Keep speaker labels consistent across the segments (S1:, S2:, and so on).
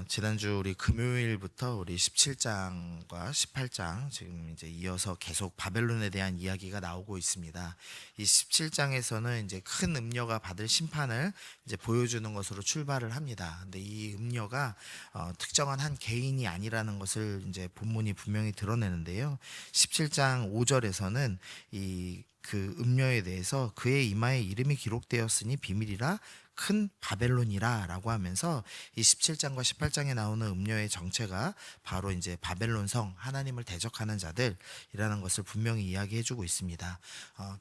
S1: 지난주 우리 금요일부터 우리 17장과 18장 지금 이제 이어서 계속 바벨론에 대한 이야기가 나오고 있습니다. 이 17장에서는 이제 큰 음녀가 받을 심판을 이제 보여주는 것으로 출발을 합니다. 근데 이 음녀가 특정한 한 개인이 아니라는 것을 이제 본문이 분명히 드러내는데요. 17장 5절에서는 그 음녀에 대해서 그의 이마에 이름이 기록되었으니 비밀이라 큰 바벨론이라 라고 하면서 이 17장과 18장에 나오는 음녀의 정체가 바로 이제 바벨론 성, 하나님을 대적하는 자들이라는 것을 분명히 이야기해 주고 있습니다.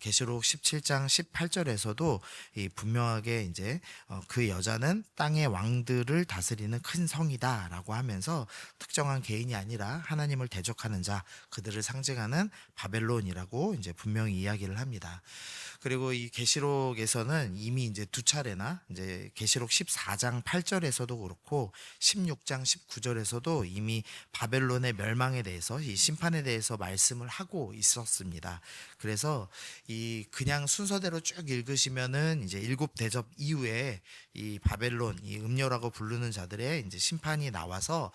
S1: 계시록 17장 18절에서도 이 분명하게 이제 그 여자는 땅의 왕들을 다스리는 큰 성이다 라고 하면서 특정한 개인이 아니라 하나님을 대적하는 자, 그들을 상징하는 바벨론이라고 이제 분명히 이야기를 합니다. 그리고 이 계시록에서는 이미 이제 두 차례나 이제 계시록 14장 8절에서도 그렇고 16장 19절에서도 이미 바벨론의 멸망에 대해서 이 심판에 대해서 말씀을 하고 있었습니다. 그래서 이 그냥 순서대로 쭉 읽으시면은 이제 일곱 대접 이후에 이 바벨론, 이 음녀라고 부르는 자들의 이제 심판이 나와서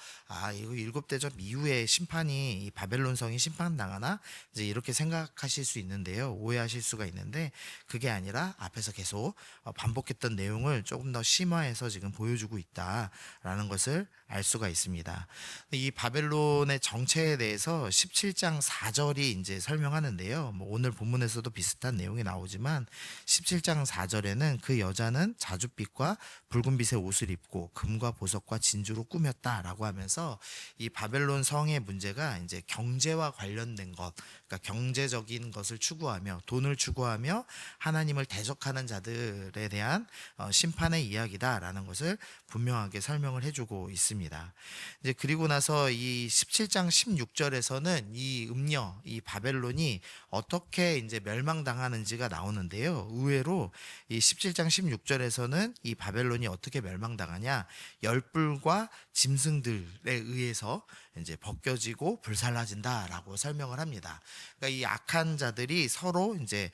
S1: 이거 일곱 대접 이후에 심판이 이 바벨론 성이 심판당하나 이제 이렇게 생각하실 수 있는데요. 오해하실 수가 있는데 그게 아니라 앞에서 계속 반복했던 내용을 조금 더 심화해서 지금 보여주고 있다라는 것을 알 수가 있습니다. 이 바벨론의 정체에 대해서 17장 4절이 이제 설명하는데요. 오늘 본문에서도 비슷한 내용이 나오지만 17장 4절에는 그 여자는 자줏빛과 붉은빛의 옷을 입고 금과 보석과 진주로 꾸몄다라고 하면서 이 바벨론 성의 문제가 이제 경제와 관련된 것, 그러니까 경제적인 것을 추구하며 돈을 추구하며 하나님을 대적하는 자들에 대한 심판의 이야기다라는 것을 분명하게 설명을 해주고 있습니다. 이제 그리고 나서 이 17장 16절에서는 이 음녀, 이 바벨론이 어떻게 이제 멸망당하는지가 나오는데요. 의외로 이 17장 16절에서는 이 바벨론이 어떻게 멸망당하냐, 열불과 짐승들에 의해서 이제 벗겨지고 불살라진다라고 설명을 합니다. 그러니까 이 악한 자들이 서로 이제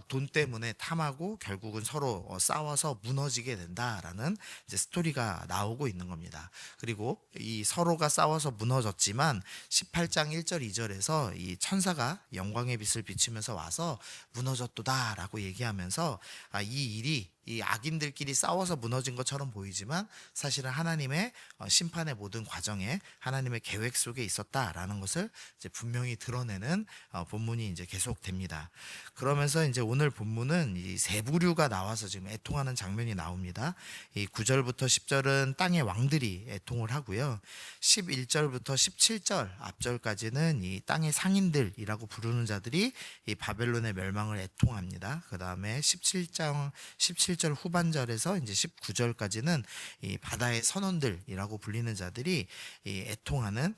S1: 돈 때문에 탐하고 결국은 서로 싸워서 무너지게 된다라는 이제 스토리가 나오고 있는 겁니다. 그리고 이 서로가 싸워서 무너졌지만 18장 1절 2절에서 이 천사가 영광의 빛을 비추면서 와서 무너졌도다라고 얘기하면서 이 일이 이 악인들끼리 싸워서 무너진 것처럼 보이지만 사실은 하나님의 심판의 모든 과정에 하나님의 계획 속에 있었다라는 것을 이제 분명히 드러내는 본문이 이제 계속됩니다. 그러면서 이제 오늘 본문은 이 세 부류가 나와서 지금 애통하는 장면이 나옵니다. 이 9절부터 10절은 땅의 왕들이 애통을 하고요. 11절부터 17절 앞절까지는 이 땅의 상인들이라고 부르는 자들이 이 바벨론의 멸망을 애통합니다. 그 다음에 17절 후반절에서 이제 19절까지는 이 바다의 선원들이라고 불리는 자들이 이 애통하는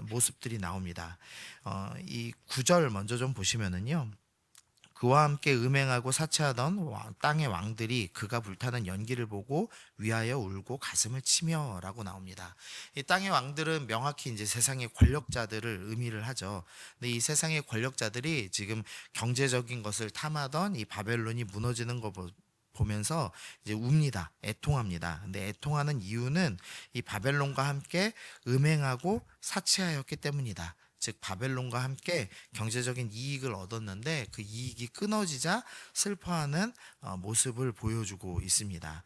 S1: 모습들이 나옵니다. 이 9절 먼저 좀 보시면은요. 그와 함께 음행하고 사치하던 땅의 왕들이 그가 불타는 연기를 보고 위하여 울고 가슴을 치며라고 나옵니다. 이 땅의 왕들은 명확히 이제 세상의 권력자들을 의미를 하죠. 근데 이 세상의 권력자들이 지금 경제적인 것을 탐하던 이 바벨론이 무너지는 거 보면서 이제 웁니다. 애통합니다. 근데 애통하는 이유는 이 바벨론과 함께 음행하고 사치하였기 때문이다. 즉 바벨론과 함께 경제적인 이익을 얻었는데 그 이익이 끊어지자 슬퍼하는 모습을 보여주고 있습니다.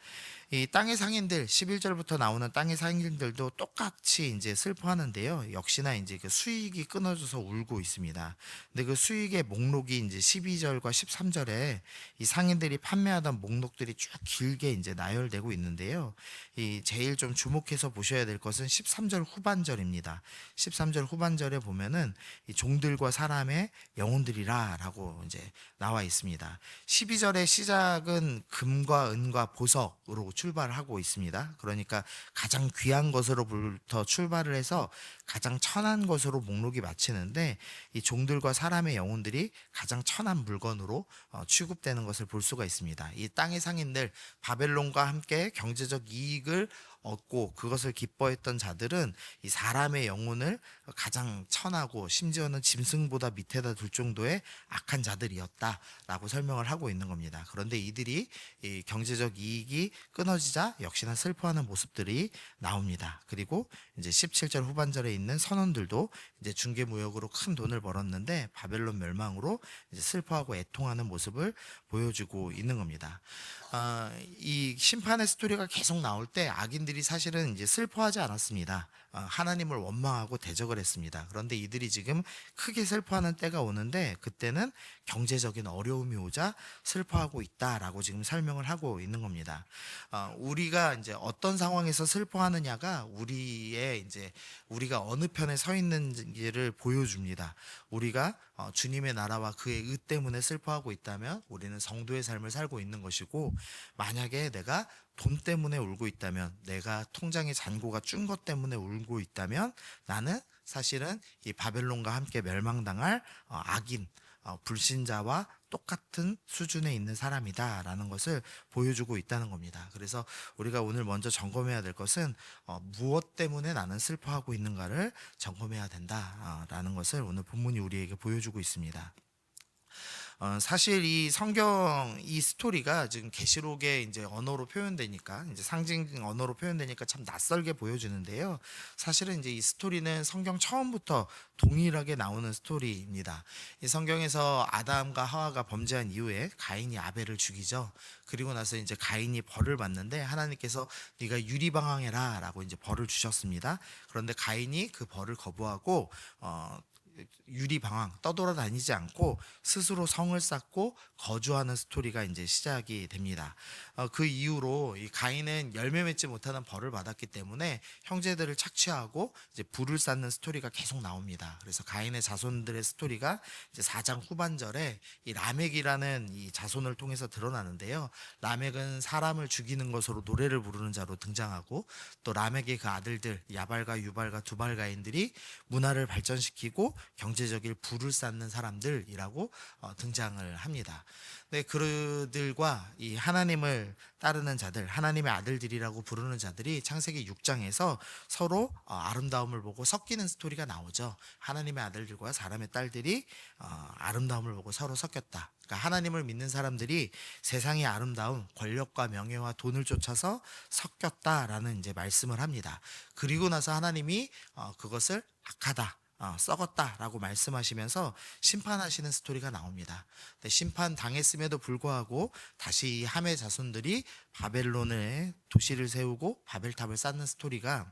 S1: 이 땅의 상인들 11절부터 나오는 땅의 상인들도 똑같이 이제 슬퍼하는데요. 역시나 이제 그 수익이 끊어져서 울고 있습니다. 근데 그 수익의 목록이 이제 12절과 13절에 이 상인들이 판매하던 목록들이 쭉 길게 이제 나열되고 있는데요. 이 제일 좀 주목해서 보셔야 될 것은 13절 후반절입니다. 13절 후반절에 보면은 이 종들과 사람의 영혼들이라라고 이제 나와 있습니다. 12절의 시작은 금과 은과 보석으로 출발을 하고 있습니다. 그러니까 가장 귀한 것으로부터 출발을 해서 가장 천한 것으로 목록이 마치는데 이 종들과 사람의 영혼들이 가장 천한 물건으로 취급되는 것을 볼 수가 있습니다. 이 땅의 상인들 바벨론과 함께 경제적 이익을 얻고 그것을 기뻐했던 자들은 이 사람의 영혼을 가장 천하고 심지어는 짐승보다 밑에다 둘 정도의 악한 자들이었다라고 설명을 하고 있는 겁니다. 그런데 이들이 이 경제적 이익이 끊어지자 역시나 슬퍼하는 모습들이 나옵니다. 그리고 이제 17절 후반절에 있는 선원들도 이제 중개무역으로 큰 돈을 벌었는데 바벨론 멸망으로 이제 슬퍼하고 애통하는 모습을 보여주고 있는 겁니다. 이 심판의 스토리가 계속 나올 때 악인들이 사실은 이제 슬퍼하지 않았습니다. 하나님을 원망하고 대적을 했습니다. 그런데 이들이 지금 크게 슬퍼하는 때가 오는데 그때는 경제적인 어려움이 오자 슬퍼하고 있다라고 지금 설명을 하고 있는 겁니다. 우리가 이제 어떤 상황에서 슬퍼하느냐가 우리가 어느 편에 서 있는지를 보여줍니다. 우리가 주님의 나라와 그의 의 때문에 슬퍼하고 있다면 우리는 성도의 삶을 살고 있는 것이고, 만약에 내가 돈 때문에 울고 있다면, 내가 통장에 잔고가 준 것 때문에 울고 있다면 나는 사실은 이 바벨론과 함께 멸망당할 악인, 불신자와 똑같은 수준에 있는 사람이다라는 것을 보여주고 있다는 겁니다. 그래서 우리가 오늘 먼저 점검해야 될 것은 무엇 때문에 나는 슬퍼하고 있는가를 점검해야 된다라는 것을 오늘 본문이 우리에게 보여주고 있습니다. 사실 이 성경 이 스토리가 지금 계시록의 이제 언어로 표현되니까, 이제 상징 언어로 표현되니까 참 낯설게 보여지는데요. 사실은 이제 이 스토리는 성경 처음부터 동일하게 나오는 스토리입니다. 이 성경에서 아담과 하와가 범죄한 이후에 가인이 아벨을 죽이죠. 그리고 나서 이제 가인이 벌을 받는데 하나님께서 네가 유리방황해라라고 이제 벌을 주셨습니다. 그런데 가인이 그 벌을 거부하고 유리방황 떠돌아다니지 않고 스스로 성을 쌓고 거주하는 스토리가 이제 시작이 됩니다. 그 이후로 이 가인은 열매 맺지 못하는 벌을 받았기 때문에 형제들을 착취하고 이제 불을 쌓는 스토리가 계속 나옵니다. 그래서 가인의 자손들의 스토리가 이제 4장 후반절에 이 라멕이라는 이 자손을 통해서 드러나는데요. 라멕은 사람을 죽이는 것으로 노래를 부르는 자로 등장하고, 또 라멕의 그 아들들 야발과 유발과 두발가인들이 문화를 발전시키고 경제적인 부를 쌓는 사람들이라고 등장을 합니다. 네, 그들과 이 하나님을 따르는 자들, 하나님의 아들들이라고 부르는 자들이 창세기 6장에서 서로 아름다움을 보고 섞이는 스토리가 나오죠. 하나님의 아들들과 사람의 딸들이 아름다움을 보고 서로 섞였다. 그러니까 하나님을 믿는 사람들이 세상의 아름다움, 권력과 명예와 돈을 쫓아서 섞였다라는 이제 말씀을 합니다. 그리고 나서 하나님이 그것을 악하다, 썩었다라고 말씀하시면서 심판하시는 스토리가 나옵니다. 근데 심판 당했음에도 불구하고 다시 이 함의 자손들이 바벨론에 도시를 세우고 바벨탑을 쌓는 스토리가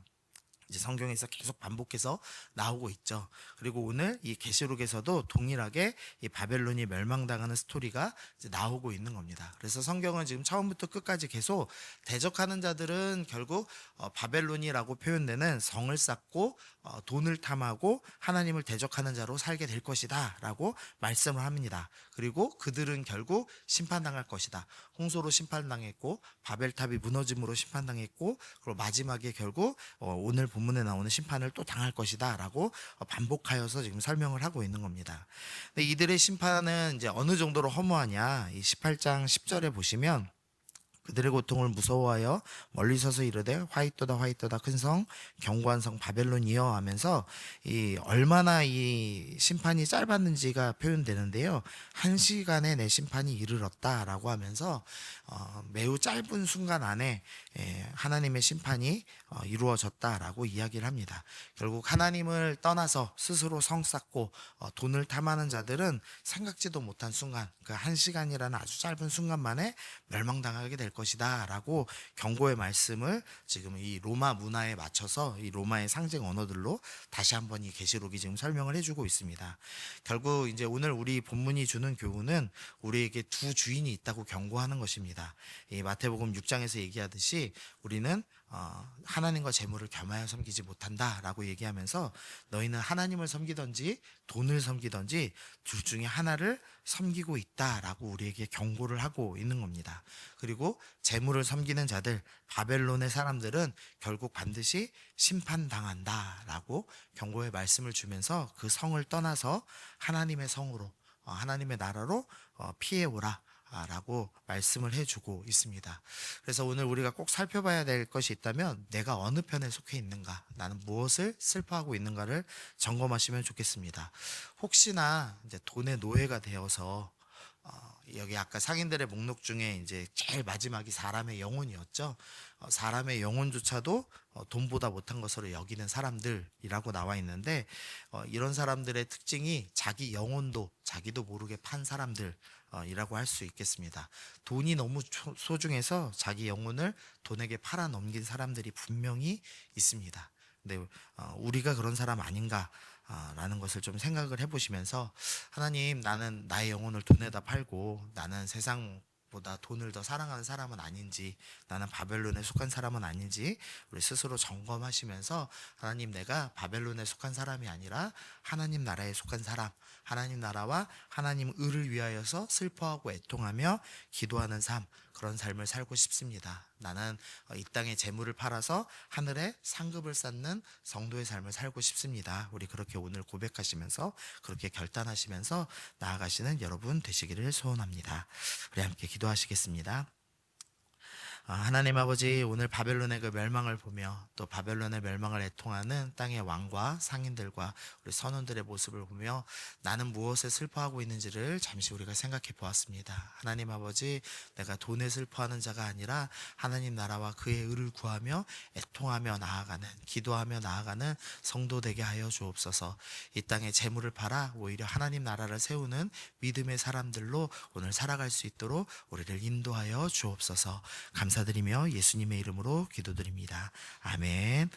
S1: 이제 성경에서 계속 반복해서 나오고 있죠. 그리고 오늘 이 계시록에서도 동일하게 이 바벨론이 멸망당하는 스토리가 이제 나오고 있는 겁니다. 그래서 성경은 지금 처음부터 끝까지 계속 대적하는 자들은 결국 바벨론이라고 표현되는 성을 쌓고 돈을 탐하고 하나님을 대적하는 자로 살게 될 것이다 라고 말씀을 합니다. 그리고 그들은 결국 심판당할 것이다. 홍수로 심판당했고 바벨탑이 무너짐으로 심판당했고, 그리고 마지막에 결국 오늘 본문에 나오는 심판을 또 당할 것이다 라고 반복하여서 지금 설명을 하고 있는 겁니다. 근데 이들의 심판은 이제 어느 정도로 허무하냐, 이 18장 10절에 보시면 그들의 고통을 무서워하여 멀리 서서 이르되 화이토다 화이토다 큰 성 견고한 성 바벨론이여 하면서 이 얼마나 이 심판이 짧았는지가 표현되는데요. 1시간에 내 심판이 이르렀다라고 하면서 매우 짧은 순간 안에 하나님의 심판이 이루어졌다라고 이야기를 합니다. 결국 하나님을 떠나서 스스로 성 쌓고 돈을 탐하는 자들은 생각지도 못한 순간, 그 1시간이라는 아주 짧은 순간 만에 멸망당하게 될 것이다 라고 경고의 말씀을 지금 이 로마 문화에 맞춰서 이 로마의 상징 언어들로 다시 한번 이 계시록이 지금 설명을 해주고 있습니다. 결국 이제 오늘 우리 본문이 주는 교훈은 우리에게 두 주인이 있다고 경고하는 것입니다. 이 마태복음 6장에서 얘기하듯이 우리는 하나님과 재물을 겸하여 섬기지 못한다라고 얘기하면서 너희는 하나님을 섬기든지 돈을 섬기든지 둘 중에 하나를 섬기고 있다라고 우리에게 경고를 하고 있는 겁니다. 그리고 재물을 섬기는 자들, 바벨론의 사람들은 결국 반드시 심판당한다라고 경고의 말씀을 주면서 그 성을 떠나서 하나님의 성으로, 하나님의 나라로 피해오라, 라고 말씀을 해주고 있습니다. 그래서 오늘 우리가 꼭 살펴봐야 될 것이 있다면 내가 어느 편에 속해 있는가, 나는 무엇을 슬퍼하고 있는가를 점검하시면 좋겠습니다. 혹시나 이제 돈의 노예가 되어서 여기 아까 상인들의 목록 중에 이제 제일 마지막이 사람의 영혼이었죠. 사람의 영혼조차도 돈보다 못한 것으로 여기는 사람들이라고 나와 있는데, 이런 사람들의 특징이 자기 영혼도 자기도 모르게 판 사람들 이라고 할 수 있겠습니다. 돈이 너무 소중해서 자기 영혼을 돈에게 팔아 넘긴 사람들이 분명히 있습니다. 근데 우리가 그런 사람 아닌가 라는 것을 좀 생각을 해보시면서, 하나님, 나는 나의 영혼을 돈에다 팔고 나는 세상보다 돈을 더 사랑하는 사람은 아닌지, 나는 바벨론에 속한 사람은 아닌지 우리 스스로 점검하시면서, 하나님, 내가 바벨론에 속한 사람이 아니라 하나님 나라에 속한 사람, 하나님 나라와 하나님 의를 위하여서 슬퍼하고 애통하며 기도하는 삶, 그런 삶을 살고 싶습니다. 나는 이 땅의 재물을 팔아서 하늘에 상급을 쌓는 성도의 삶을 살고 싶습니다. 우리 그렇게 오늘 고백하시면서, 그렇게 결단하시면서 나아가시는 여러분 되시기를 소원합니다. 우리 함께 기도하시겠습니다. 하나님 아버지, 오늘 바벨론의 그 멸망을 보며 또 바벨론의 멸망을 애통하는 땅의 왕과 상인들과 우리 선원들의 모습을 보며 나는 무엇에 슬퍼하고 있는지를 잠시 우리가 생각해 보았습니다. 하나님 아버지, 내가 돈에 슬퍼하는 자가 아니라 하나님 나라와 그의 의를 구하며 애통하며 나아가는, 기도하며 나아가는 성도 되게 하여 주옵소서. 이 땅의 재물을 팔아 오히려 하나님 나라를 세우는 믿음의 사람들로 오늘 살아갈 수 있도록 우리를 인도하여 주옵소서. 감사드리며 예수님의 이름으로 기도드립니다. 아멘.